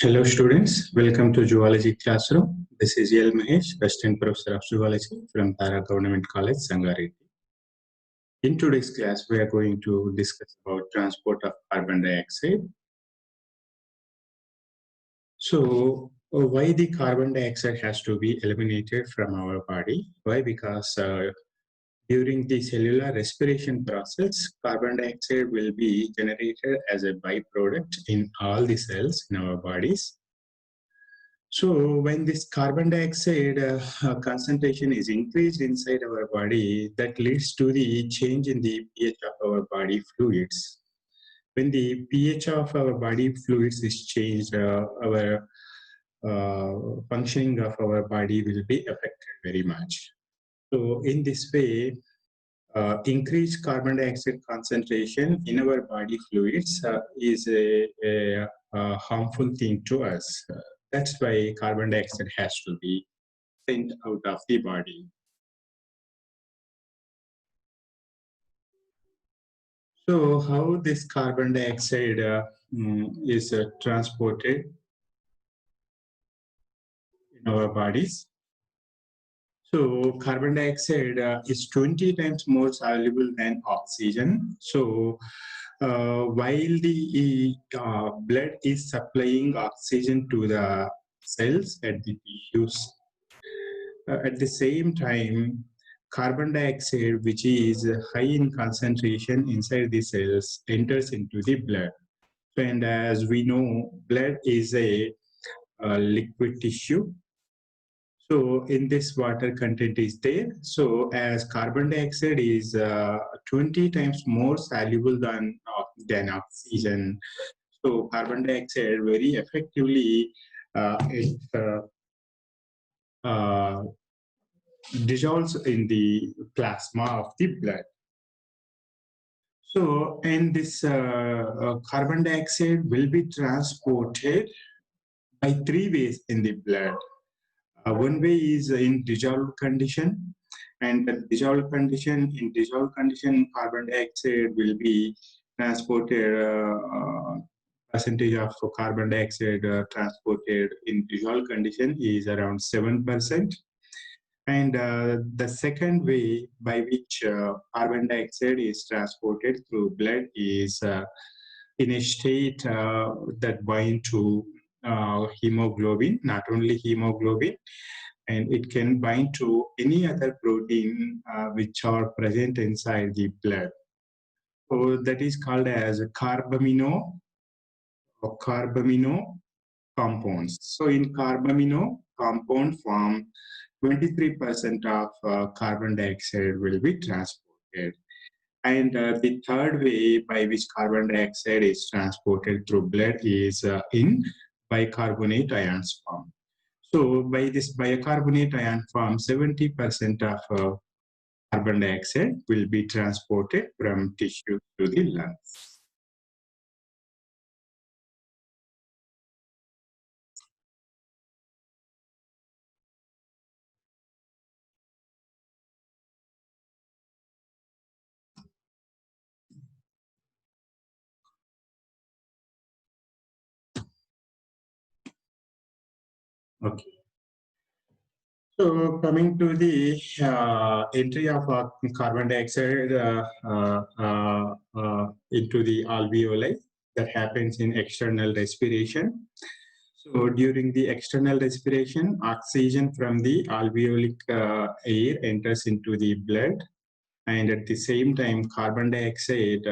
Hello students, welcome to Zoology Classroom. This is L. Mahesh, Assistant Professor of Zoology from Tara Government College, Sangareddy. In today's class, we are going to discuss about transport of carbon dioxide. So, why the carbon dioxide has to be eliminated from our body? Why? Because during the cellular respiration process, carbon dioxide will be generated as a byproduct in all the cells in our bodies. So when this carbon dioxide concentration is increased inside our body, that leads to the change in the pH of our body fluids. When the pH of our body fluids is changed, our functioning of our body will be affected very much. So in this way, increased carbon dioxide concentration in our body fluids is a harmful thing to us. That's why carbon dioxide has to be sent out of the body. So how this carbon dioxide is transported in our bodies? So carbon dioxide is 20 times more soluble than oxygen. So while the blood is supplying oxygen to the cells at the tissues, at the same time, carbon dioxide, which is high in concentration inside the cells, enters into the blood. And as we know, blood is a liquid tissue. So in this, water content is there. So as carbon dioxide is 20 times more soluble than oxygen, so carbon dioxide very effectively it dissolves in the plasma of the blood. So, and this carbon dioxide will be transported by three ways in the blood. One way is in dissolved condition, and the dissolved condition, carbon dioxide will be transported, percentage of carbon dioxide transported in dissolved condition is around 7%. And the second way by which carbon dioxide is transported through blood is in a state that bind to hemoglobin, not only hemoglobin, and it can bind to any other protein which are present inside the blood. So that is called as carbamino or carbamino compounds. So in carbamino compound form, 23% of carbon dioxide will be transported. And the third way by which carbon dioxide is transported through blood is in bicarbonate ions form. So by this bicarbonate ion form, 70% of carbon dioxide will be transported from tissue to the lungs. Okay. So coming to the entry of carbon dioxide into the alveoli, that happens in external respiration. So during the external respiration, oxygen from the alveolic air enters into the blood, and at the same time, carbon dioxide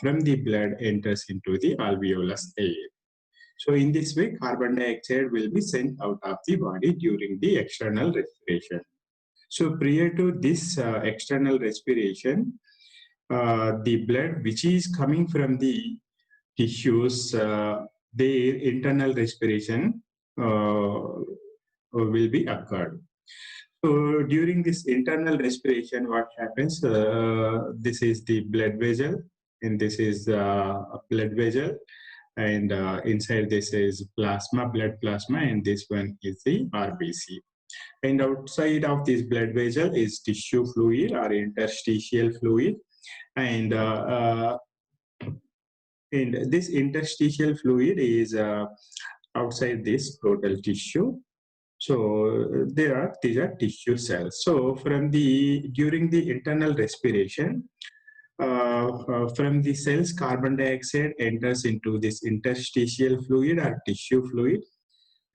from the blood enters into the alveolus air. So in this way, carbon dioxide will be sent out of the body during the external respiration. So prior to this external respiration, the blood which is coming from the tissues, their internal respiration will be occurred. So during this internal respiration, what happens? This is the blood vessel, and this is a blood vessel, and inside this is plasma, blood plasma, and this one is the RBC. And outside of this blood vessel is tissue fluid or interstitial fluid, and And this interstitial fluid is outside this total tissue. So these are tissue cells. So during the internal respiration, from the cells, carbon dioxide enters into this interstitial fluid or tissue fluid,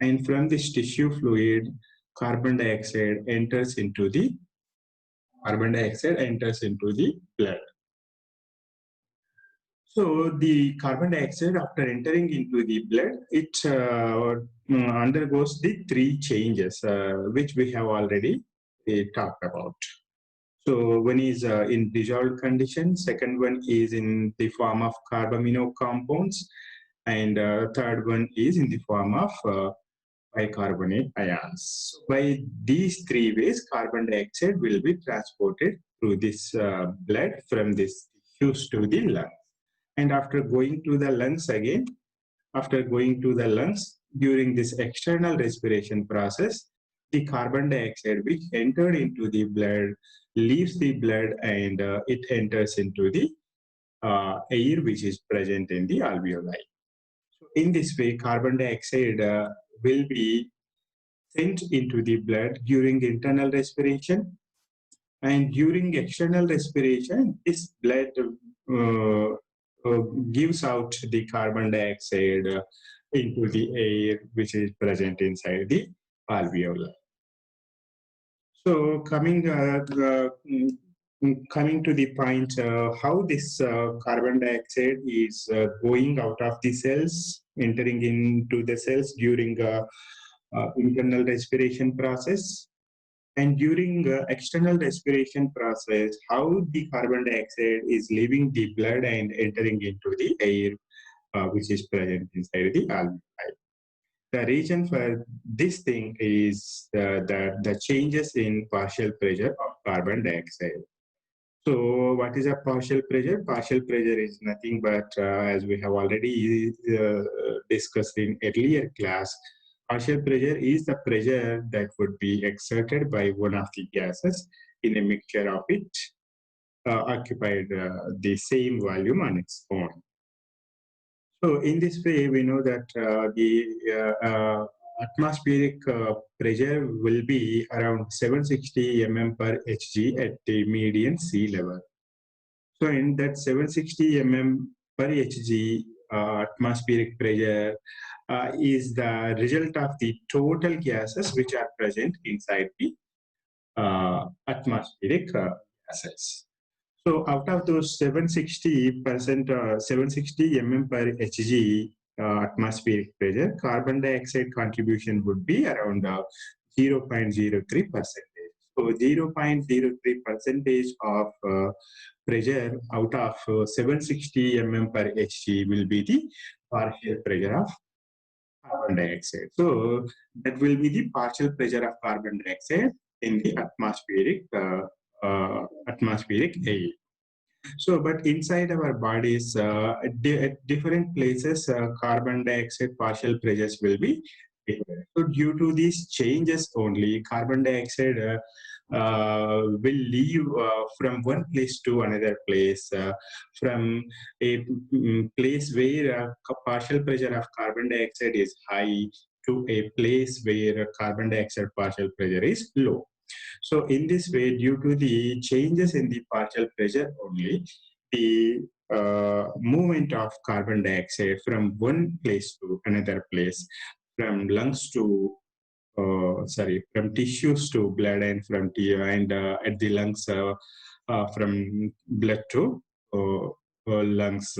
and from this tissue fluid, carbon dioxide enters into the blood. So the carbon dioxide, after entering into the blood, it undergoes the three changes, which we have already talked about. So one is in dissolved condition, second one is in the form of carbamino compounds, and third one is in the form of bicarbonate ions. So by these three ways, carbon dioxide will be transported through this blood from this tissues to the lungs. And after going to the lungs again, during this external respiration process, the carbon dioxide which entered into the blood leaves the blood, and it enters into the air which is present in the alveoli. So in this way, carbon dioxide will be sent into the blood during internal respiration, and during external respiration, this blood gives out the carbon dioxide into the air which is present inside the alveoli. So coming to the point how this carbon dioxide is going out of the cells, entering into the cells during internal respiration process, and during external respiration process, how the carbon dioxide is leaving the blood and entering into the air which is present inside the alveoli. The reason for this thing is the changes in partial pressure of carbon dioxide. So what is a partial pressure? Partial pressure is nothing but, as we have already discussed in earlier class, partial pressure is the pressure that would be exerted by one of the gases in a mixture of it occupied the same volume on its own. So in this way, we know that the atmospheric pressure will be around 760 mm per Hg at the median sea level. So in that 760 mm per Hg atmospheric pressure is the result of the total gases which are present inside the atmospheric gases. So out of those 760 mm per Hg atmospheric pressure, carbon dioxide contribution would be around 0.03%. So 0.03% of pressure out of 760 mm per Hg will be the partial pressure of carbon dioxide. So that will be the partial pressure of carbon dioxide in the atmospheric air. So, but inside our bodies, at different places, carbon dioxide partial pressures will be different. So, due to these changes only, carbon dioxide will leave from one place to another place, from a place where partial pressure of carbon dioxide is high to a place where carbon dioxide partial pressure is low. So in this way, due to the changes in the partial pressure only, the movement of carbon dioxide from one place to another place, from lungs to from tissues to blood, and from at the lungs from blood to lungs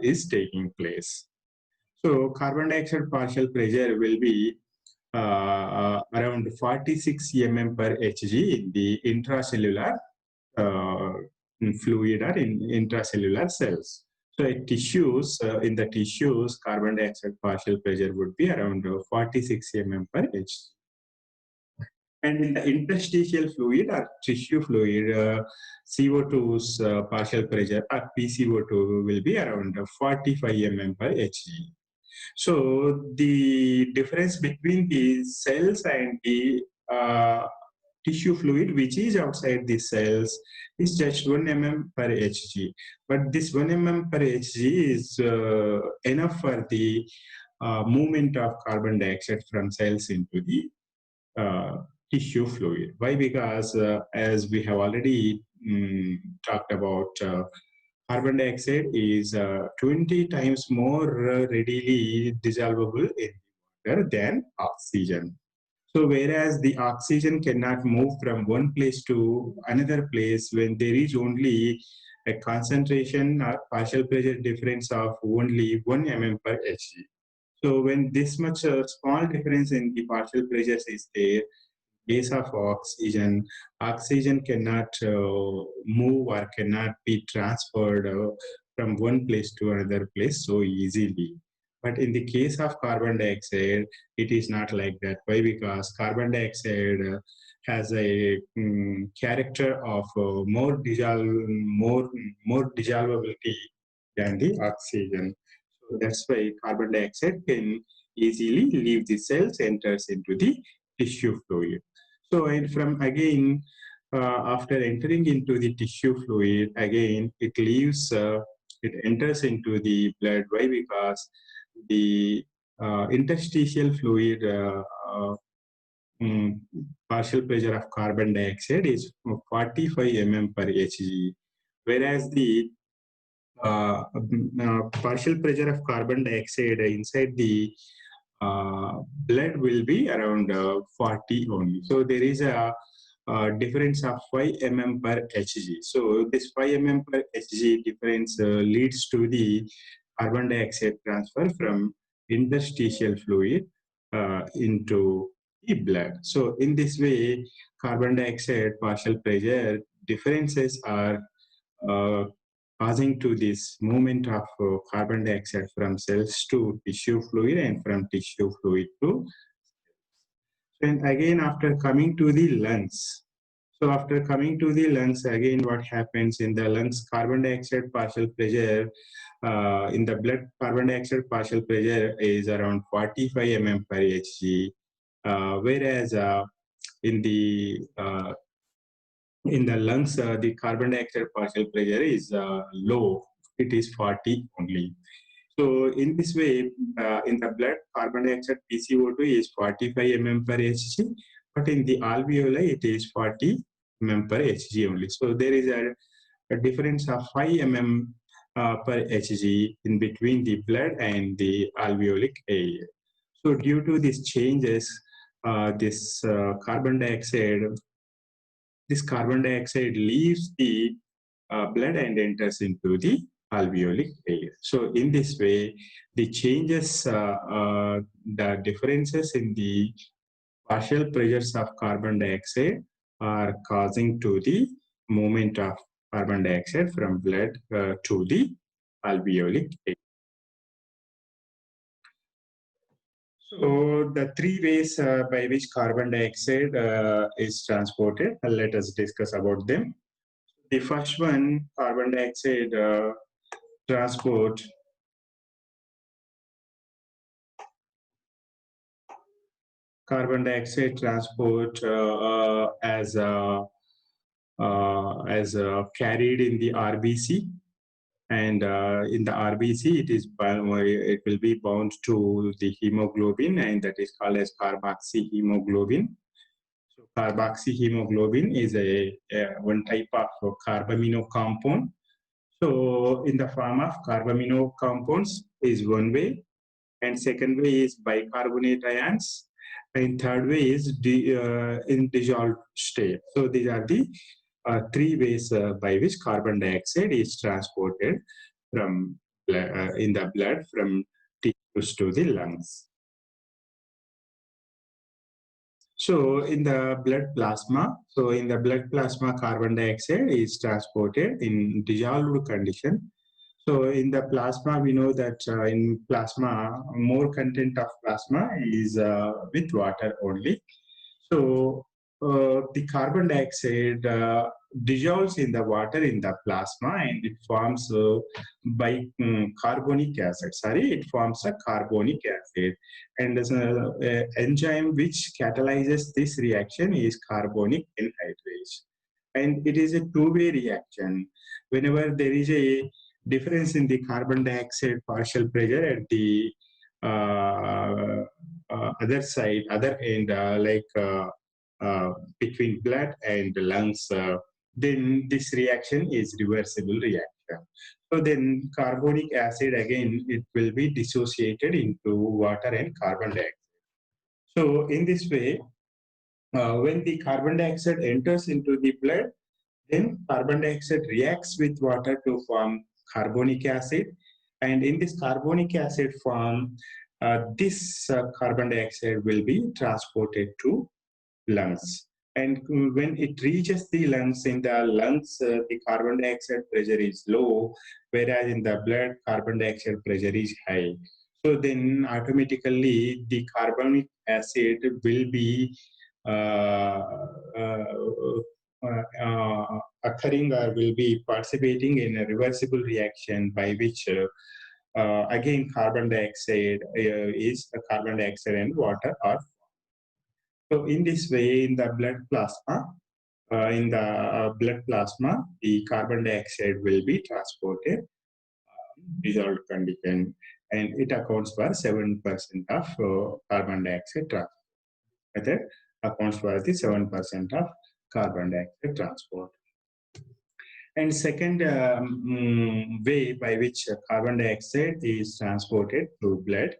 is taking place. So carbon dioxide partial pressure will be around 46 mm per Hg in the intracellular fluid or in intracellular cells. So in the tissues, carbon dioxide partial pressure would be around 46 mm per Hg. And in the interstitial fluid or tissue fluid, CO2's partial pressure or PCO2 will be around 45 mm per Hg. So the difference between the cells and the tissue fluid which is outside the cells is just 1 mm per Hg. But this 1 mm per Hg is enough for the movement of carbon dioxide from cells into the tissue fluid. Why? Because as we have already talked about, carbon dioxide is 20 times more readily dissolvable in water than oxygen. So whereas the oxygen cannot move from one place to another place when there is only a concentration or partial pressure difference of only 1 mm per Hg. So when this much small difference in the partial pressures is there, case of oxygen, oxygen cannot move or cannot be transferred from one place to another place so easily. But in the case of carbon dioxide, it is not like that. Why? Because carbon dioxide has a character of more dissolvability than the oxygen. So that's why carbon dioxide can easily leave the cells, enters into the tissue fluid. So, and from again, after entering into the tissue fluid, again, it leaves, it enters into the blood. Why? Because the interstitial fluid mm, partial pressure of carbon dioxide is 45 mm per Hg, whereas the partial pressure of carbon dioxide inside the blood will be around 40 only. So there is a difference of 5 mm per Hg. So this 5 mm per Hg difference leads to the carbon dioxide transfer from interstitial fluid into the blood. So in this way, carbon dioxide partial pressure differences are uh, causing to this movement of carbon dioxide from cells to tissue fluid and from tissue fluid to. And again, after coming to the lungs, so after coming to the lungs, again, what happens in the lungs? Carbon dioxide partial pressure in the blood. Carbon dioxide partial pressure is around 45 mm per Hg, whereas in the lungs, the carbon dioxide partial pressure is low. It is 40 only. So in this way, in the blood, carbon dioxide PCO2 is 45 mm per Hg, but in the alveoli, it is 40 mm per Hg only. So there is a difference of 5 mm per Hg in between the blood and the alveolic area. So due to these changes, this carbon dioxide leaves the blood and enters into the alveolic area. So in this way, the changes, the differences in the partial pressures of carbon dioxide are causing to the movement of carbon dioxide from blood to the alveolic area. So the three ways by which carbon dioxide is transported, let us discuss about them. The first one, carbon dioxide transport. Carbon dioxide transport as carried in the RBC, and in the RBC it will be bound to the hemoglobin, and that is called as carboxyhemoglobin. So carboxyhemoglobin is a one type of carbamino compound. So in the form of carbamino compounds is one way, and second way is bicarbonate ions, and third way is in dissolved state. So these are the three ways by which carbon dioxide is transported from in the blood from tissues to the lungs. So in the blood plasma, carbon dioxide is transported in dissolved condition. So in the plasma, we know that in plasma, more content of plasma is with water only. So the carbon dioxide dissolves in the water in the plasma, and it forms carbonic acid. Sorry, it forms a carbonic acid, and there's a enzyme which catalyzes this reaction is carbonic anhydrase, and it is a two-way reaction. Whenever there is a difference in the carbon dioxide partial pressure at the other side, other end, between blood and the lungs, then this reaction is reversible reaction. So then carbonic acid again, it will be dissociated into water and carbon dioxide. So in this way, when the carbon dioxide enters into the blood, then carbon dioxide reacts with water to form carbonic acid. And in this carbonic acid form, this carbon dioxide will be transported to lungs. And when it reaches the lungs, in the lungs, the carbon dioxide pressure is low, whereas in the blood, carbon dioxide pressure is high. So then automatically the carbonic acid will be uh, uh, occurring or will be participating in a reversible reaction by which again carbon dioxide is carbon dioxide and water are. So in this way, in the blood plasma, the carbon dioxide will be transported dissolved condition, and it accounts for 7% of carbon dioxide transport. Method accounts for the 7% of carbon dioxide transport. And second way by which carbon dioxide is transported through blood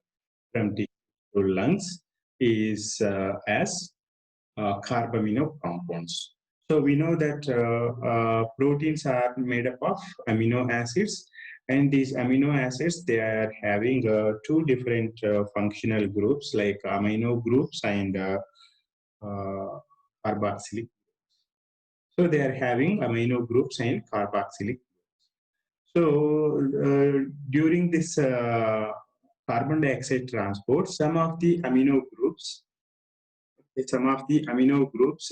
from tissue to lungs is as CARBAMINO compounds. So we know that proteins are made up of amino acids, and these amino acids, they are having two different functional groups like amino groups and carboxylic. So they are having amino groups and carboxylic. So during this carbon dioxide transport, some of the amino groups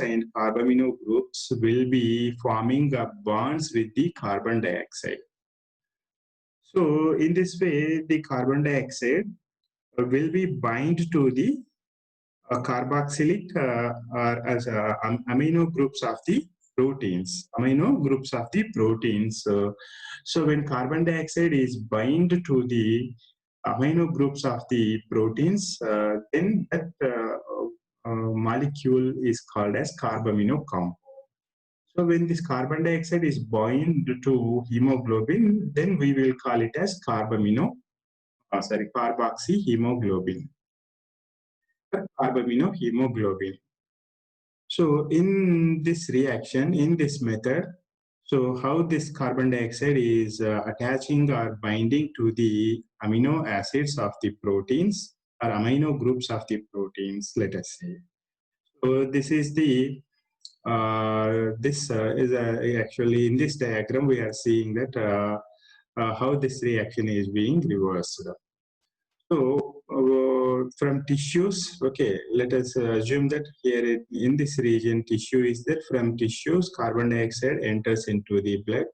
and carbamino groups will be forming bonds with the carbon dioxide. So in this way, the carbon dioxide will be bind to the carboxylic or as amino groups of the proteins. So when carbon dioxide is bind to the amino groups of the proteins, then that molecule is called as carbamino compound. So when this carbon dioxide is bound to hemoglobin, then we will call it as carboxyhemoglobin. Carbaminohemoglobin. So in this reaction, in this method, so how this carbon dioxide is attaching or binding to the amino acids of the proteins or amino groups of the proteins, let us say. So this is the actually in this diagram we are seeing that how this reaction is being reversed. So from tissues, okay, let us assume that here in this region tissue is there. From tissues, carbon dioxide enters into the blood.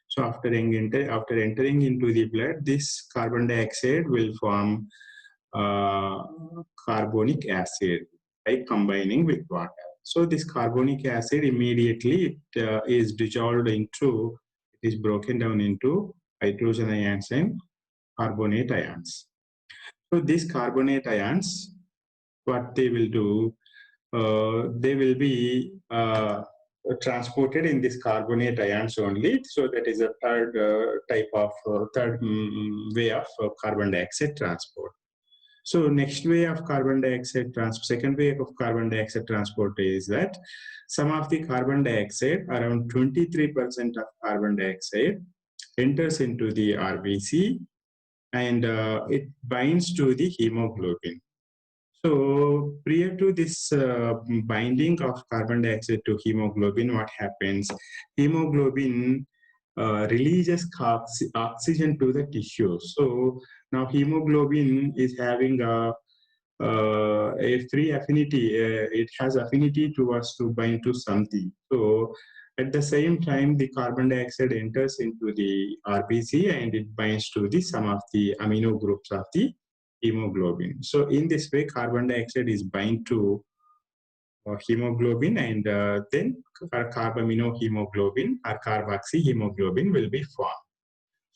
So after entering into the blood, this carbon dioxide will form carbonic acid by combining with water. So this carbonic acid immediately is dissolved into, it is broken down into hydrogen ions and carbonate ions. So these carbonate ions, what they will do, they will be transported in this carbonate ions only. So that is a third way of carbon dioxide transport. So next way of carbon dioxide transport, second way of carbon dioxide transport is that some of the carbon dioxide, around 23% of carbon dioxide enters into the RBC, and it binds to the hemoglobin. So prior to this binding of carbon dioxide to hemoglobin, what happens? Hemoglobin releases oxygen to the tissue. So now hemoglobin is having a a free affinity, it has affinity towards to bind to something. So at the same time, the carbon dioxide enters into the RBC and it binds to the some of the amino groups of the hemoglobin. So in this way, carbon dioxide is bind to hemoglobin, and then carbamino hemoglobin or carboxy hemoglobin will be formed.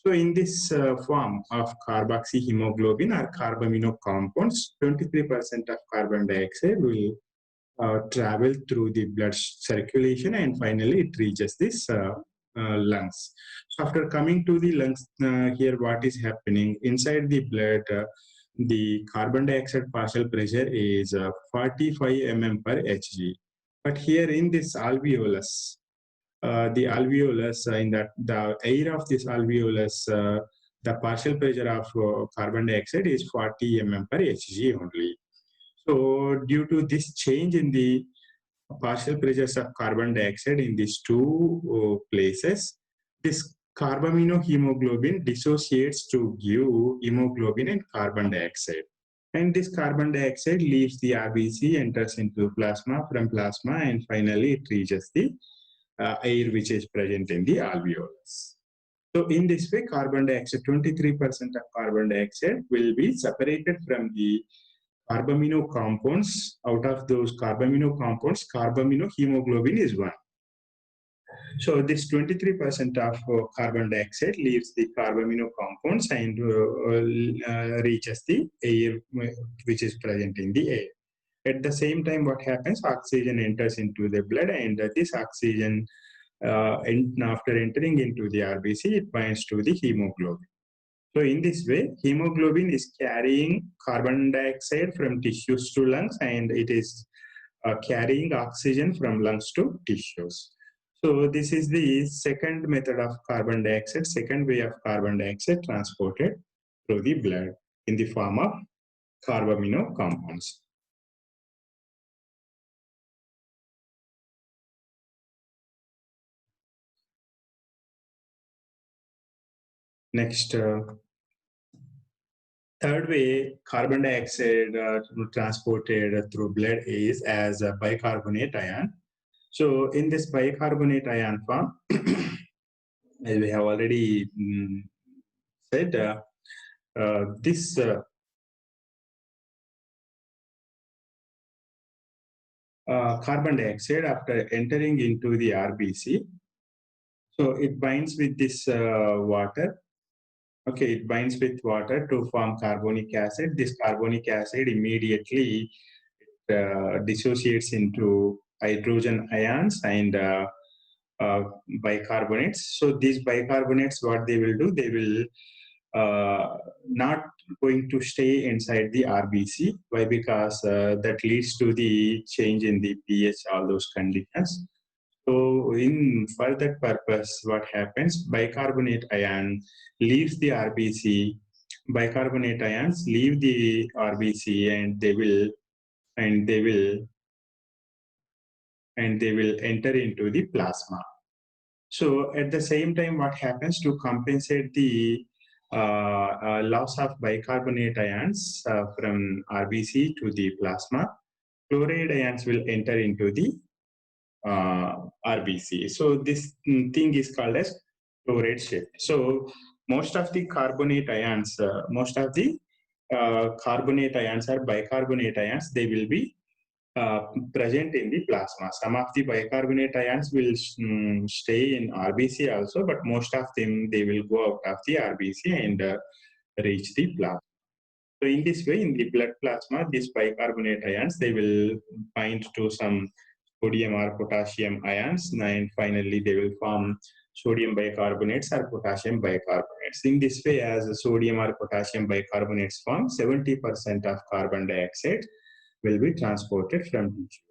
So in this form of carboxy hemoglobin or carbamino compounds, 23% of carbon dioxide will travel through the blood circulation, and finally it reaches this lungs. So after coming to the lungs, here what is happening inside the blood? The carbon dioxide partial pressure is 45 mm per Hg. But here in this alveolus, the alveolus, in that the air of this alveolus, the partial pressure of carbon dioxide is 40 mm per Hg only. So due to this change in the partial pressures of carbon dioxide in these two places, this carbamino hemoglobin dissociates to give hemoglobin and carbon dioxide. And this carbon dioxide leaves the RBC, enters into plasma, from plasma, and finally it reaches the air which is present in the alveolus. So in this way, carbon dioxide, 23% of carbon dioxide will be separated from the carbamino compounds. Out of those carbamino compounds, carbamino hemoglobin is one. So this 23% of carbon dioxide leaves the carbamino compounds and reaches the air which is present in the air. At the same time, what happens? Oxygen enters into the blood, and this oxygen, after entering into the RBC, it binds to the hemoglobin. So in this way, hemoglobin is carrying carbon dioxide from tissues to lungs, and it is carrying oxygen from lungs to tissues. So this is the second method of carbon dioxide, second way of carbon dioxide transported through the blood in the form of carbamino compounds. Next, third way carbon dioxide transported through blood is as a bicarbonate ion. So in this bicarbonate ion form, as we have already said, this carbon dioxide, after entering into the RBC, so it binds with this water. Okay, it binds with water to form carbonic acid. This carbonic acid immediately dissociates into hydrogen ions and bicarbonates. So these bicarbonates, what they will do, they will not going to stay inside the RBC. Why? Because that leads to the change in the pH, all those conditions. So for that purpose, what happens? Bicarbonate ion leaves the RBC. Bicarbonate ions leave the RBC, and they will enter into the plasma. So at the same time, what happens to compensate the loss of bicarbonate ions from RBC to the plasma? Chloride ions will enter into the RBC. So this thing is called as chloride shift. So most of the carbonate ions, carbonate ions or bicarbonate ions, they will be present in the plasma. Some of the bicarbonate ions will stay in RBC also, but most of them, they will go out of the RBC and reach the plasma. So in this way, in the blood plasma, these bicarbonate ions, they will bind to some sodium or potassium ions, and finally they will form sodium bicarbonates or potassium bicarbonates. In this way, as the sodium or potassium bicarbonates form, 70% of carbon dioxide will be transported from tissue.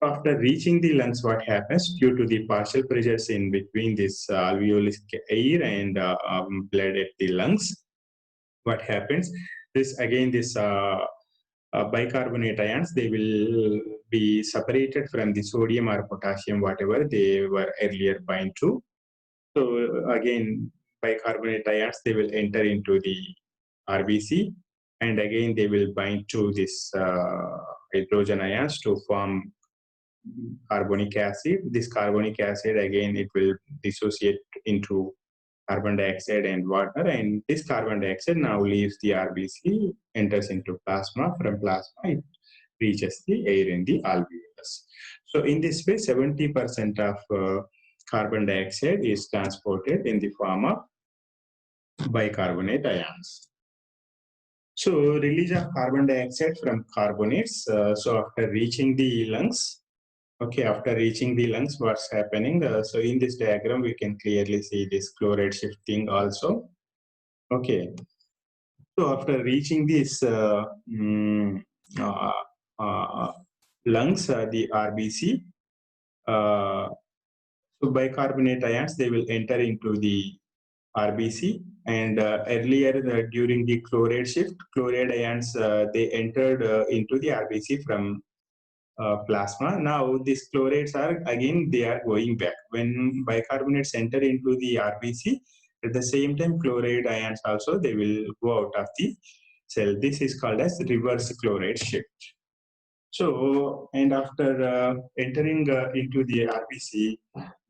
After reaching the lungs, what happens? Due to the partial pressures in between this alveolar air and blood at the lungs, what happens? This again, this bicarbonate ions, they will be separated from the sodium or potassium, whatever they were earlier bind to. So again, bicarbonate ions, they will enter into the RBC. and again they will bind to this hydrogen ions to form carbonic acid. This carbonic acid again it will dissociate into carbon dioxide and water, and this carbon dioxide now leaves the RBC, enters into plasma. From plasma it reaches the air in the alveolus. So in this way 70% of carbon dioxide is transported in the form of bicarbonate ions. So release of carbon dioxide from carbonates. So after reaching the lungs, okay, after reaching the lungs, what's happening? So in this diagram, we can clearly see this chloride shifting also. Okay. So after reaching this uh, lungs, the RBC, so bicarbonate ions, they will enter into the RBC, and earlier during the chloride shift, chloride ions they entered into the RBC from plasma. Now these chlorides are again they are going back. When bicarbonates enter into the RBC, at the same time chloride ions also they will go out of the cell. This is called as reverse chloride shift. So, and after entering into the RBC,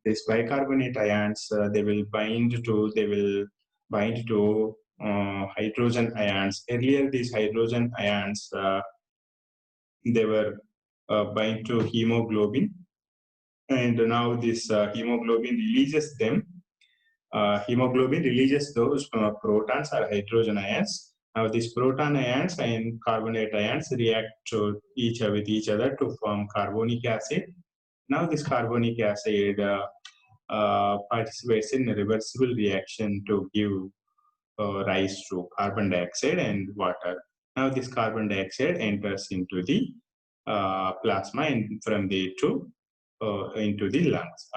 this bicarbonate ions they will bind to hydrogen ions. Earlier, these hydrogen ions they were bind to hemoglobin, and now this hemoglobin releases them. Hemoglobin releases those protons or hydrogen ions. Now these proton ions and carbonate ions react to with each other to form carbonic acid. Now this carbonic acid participates in a reversible reaction to give rise to carbon dioxide and water. Now this carbon dioxide enters into the plasma and from the to into the lungs,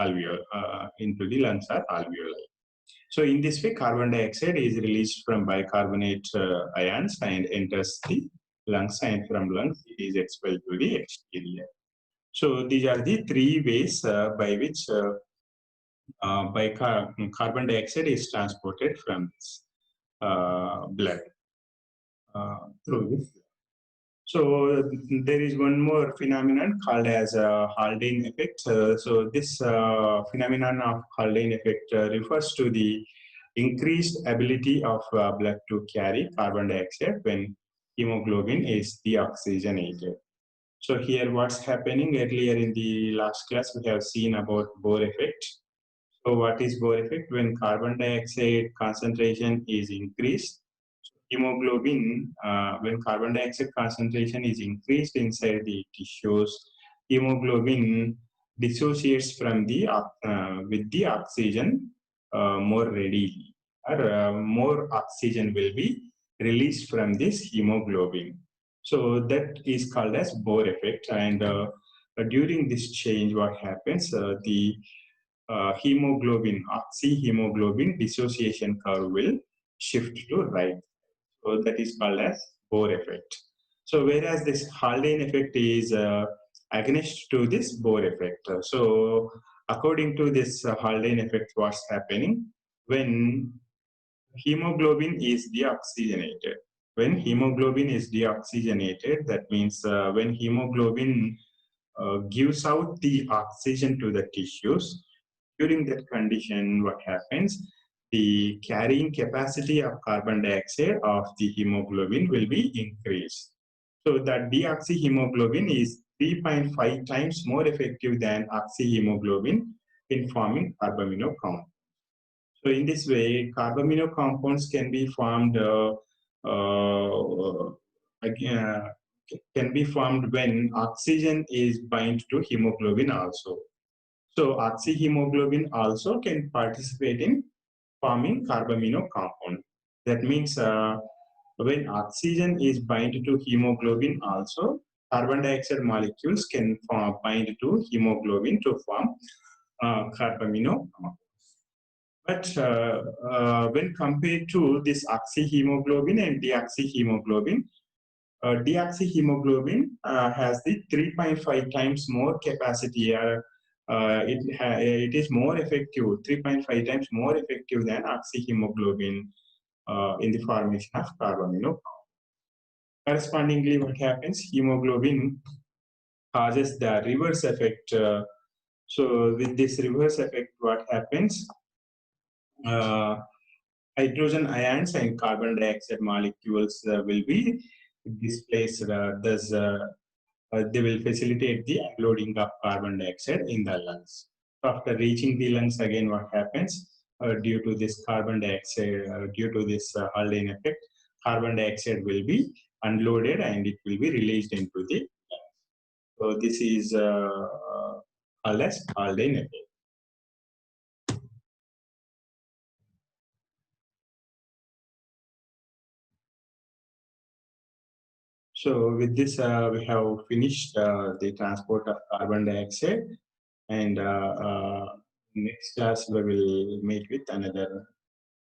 into the lungs or alveoli. So in this way, carbon dioxide is released from bicarbonate ions and enters the lungs, and from lungs it is expelled to the exterior. So these are the three ways by which carbon dioxide is transported from this blood through this. So there is one more phenomenon called as Haldane effect. So this phenomenon of Haldane effect refers to the increased ability of blood to carry carbon dioxide when hemoglobin is deoxygenated. So here what's happening, earlier in the last class we have seen about Bohr effect. So what is Bohr effect? When carbon dioxide concentration is increased, hemoglobin, when carbon dioxide concentration is increased inside the tissues, hemoglobin dissociates from the with the oxygen more readily, or more oxygen will be released from this hemoglobin. So that is called as Bohr effect, and during this change, what happens? The hemoglobin, oxyhemoglobin dissociation curve will shift to right. So that is called as Bohr effect. So whereas this Haldane effect is against to this Bohr effect. So according to this Haldane effect, what's happening when hemoglobin is deoxygenated? When hemoglobin is deoxygenated, that means when hemoglobin gives out the oxygen to the tissues, during that condition, what happens? The carrying capacity of carbon dioxide of the hemoglobin will be increased. So that deoxyhemoglobin is 3.5 times more effective than oxyhemoglobin in forming carbamino compounds. So in this way, carbamino compounds can be formed again, can be formed when oxygen is bind to hemoglobin also. So oxyhemoglobin also can participate in forming carbamino compound. That means when oxygen is bind to hemoglobin also, carbon dioxide molecules can bind to hemoglobin to form carbamino compound. But when compared to this oxyhemoglobin and deoxyhemoglobin, deoxyhemoglobin has the 3.5 times more capacity. It is more effective, 3.5 times more effective than oxyhemoglobin in the formation of carbamino. Correspondingly, what happens? Hemoglobin causes the reverse effect. So with this reverse effect, what happens? Hydrogen ions and carbon dioxide molecules will be displaced. Thus, they will facilitate the unloading of carbon dioxide in the lungs. After reaching the lungs, again, what happens? Due to this carbon dioxide, due to this Haldane effect, carbon dioxide will be unloaded and it will be released into the lungs. So this is called as Haldane effect. So with this, we have finished the transport of carbon dioxide, and next class we will meet with another